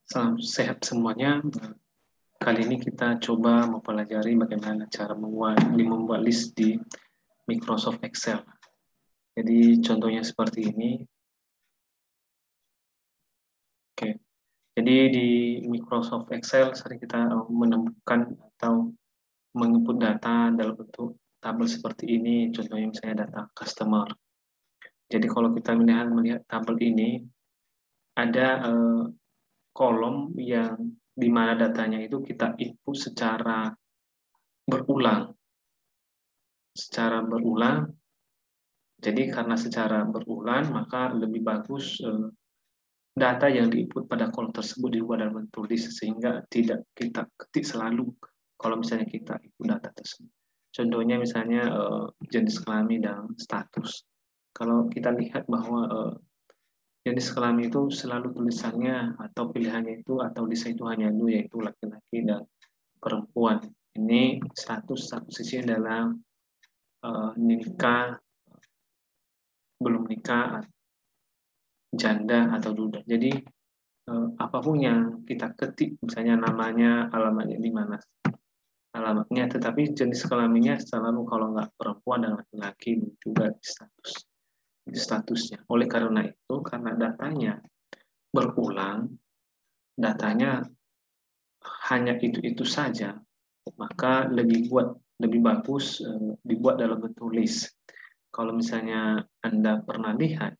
Salam sehat semuanya. Kali ini kita coba mempelajari bagaimana cara membuat list di Microsoft Excel. Jadi contohnya seperti ini. Oke. Jadi di Microsoft Excel sering kita menemukan atau menginput data dalam bentuk tabel seperti ini. Contohnya misalnya data customer. Jadi kalau kita melihat tabel ini, ada kolom yang di mana datanya itu kita input secara berulang. Jadi karena secara berulang, maka lebih bagus data yang diinput pada kolom tersebut dibuat dalam bentuk list sehingga tidak kita ketik selalu kalau misalnya kita input data tersebut. Contohnya misalnya jenis kelamin dan status. Kalau kita lihat bahwa jenis kelamin itu selalu tulisannya atau pilihannya itu atau listnya itu hanya dua, yaitu laki-laki dan perempuan. Ini status isinya adalah nikah, belum nikah, janda atau duda. Jadi apapun yang kita ketik, misalnya namanya, alamatnya di mana, alamatnya, tetapi jenis kelaminnya selalu kalau nggak perempuan dan laki-laki juga di statusnya. Oleh karena itu, karena datanya berulang, datanya hanya itu saja, maka lebih bagus dibuat dalam bentuk list. Kalau misalnya Anda pernah lihat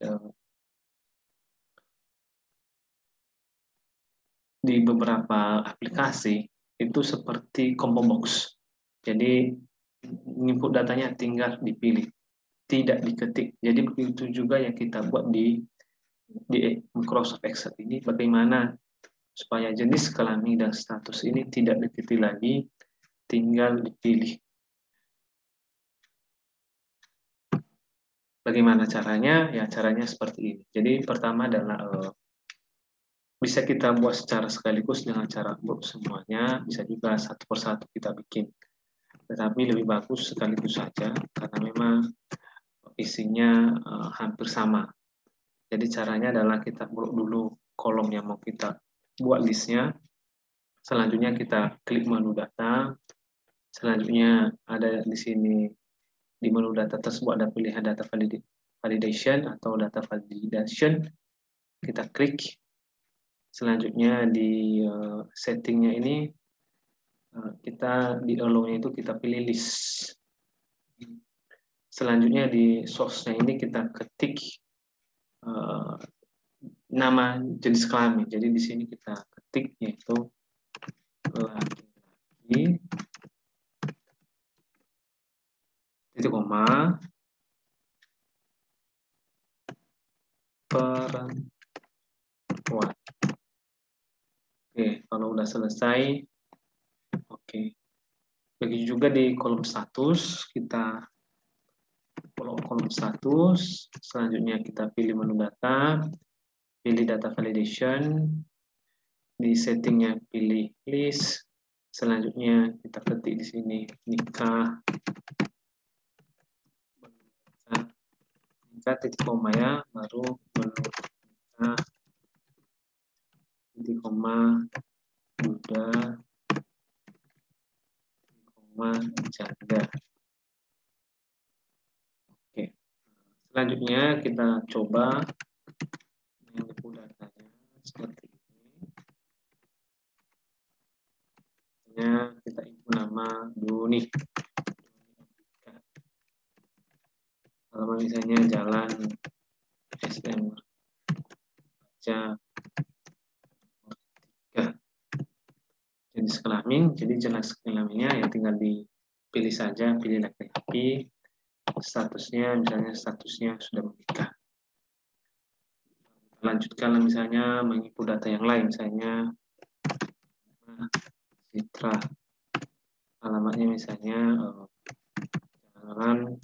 di beberapa aplikasi itu seperti combo box. Jadi input datanya tinggal dipilih, tidak diketik. Jadi begitu juga yang kita buat di Microsoft Excel ini, bagaimana supaya jenis kelamin dan status ini tidak diketik lagi, tinggal dipilih. Bagaimana caranya? Ya caranya seperti ini. Jadi pertama adalah bisa kita buat secara sekaligus dengan cara buat semuanya, bisa juga satu persatu kita bikin. Tetapi lebih bagus sekaligus saja karena memang isinya hampir sama. Jadi caranya adalah kita buat dulu kolom yang mau kita buat listnya. Selanjutnya kita klik menu data. Selanjutnya ada di sini di menu data tersebut ada pilihan data validation atau data validation. Kita klik. Selanjutnya di settingnya ini kita di allow-nya itu kita pilih list. Selanjutnya di source-nya ini kita ketik nama jenis kelamin. Jadi di sini kita ketik yaitu laki-laki, titik koma, perempuan. Oke, kalau udah selesai, oke. Begitu juga di kolom status, kita kolom status, selanjutnya kita pilih menu data, pilih data validation, di settingnya pilih list, selanjutnya kita ketik di sini nikah, titik koma ya, baru nikah, titik koma, duda, titik koma, janda. Oke, selanjutnya kita coba menginput datanya seperti ini. Kita input nama Doni. Kalau misalnya jalan SM baca jenis kelamin, jadi jenis kelaminnya ya tinggal dipilih saja, pilih laki-laki, statusnya misalnya statusnya sudah menikah. Lanjutkan misalnya menginput data yang lain, misalnya Citra, alamatnya misalnya jalan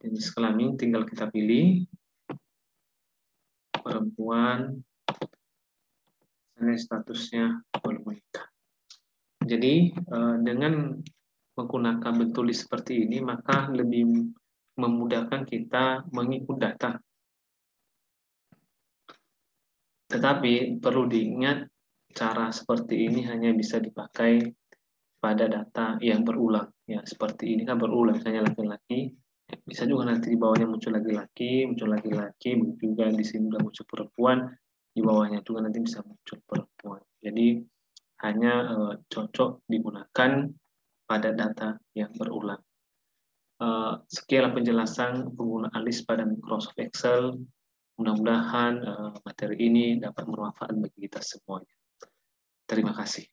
jenis kelamin tinggal kita pilih perempuan, misalnya statusnya belum menikah. Jadi dengan menggunakan bentuk list seperti ini, maka lebih memudahkan kita mengikut data. Tetapi perlu diingat, cara seperti ini hanya bisa dipakai pada data yang berulang. Ya, seperti ini kan berulang, misalnya laki-laki, bisa juga nanti di bawahnya muncul laki-laki, juga di sini udah muncul perempuan, di bawahnya juga nanti bisa muncul perempuan. Jadi hanya cocok digunakan pada data yang berulang. Sekian penjelasan penggunaan list pada Microsoft Excel. Mudah-mudahan materi ini dapat bermanfaat bagi kita semuanya. Terima kasih.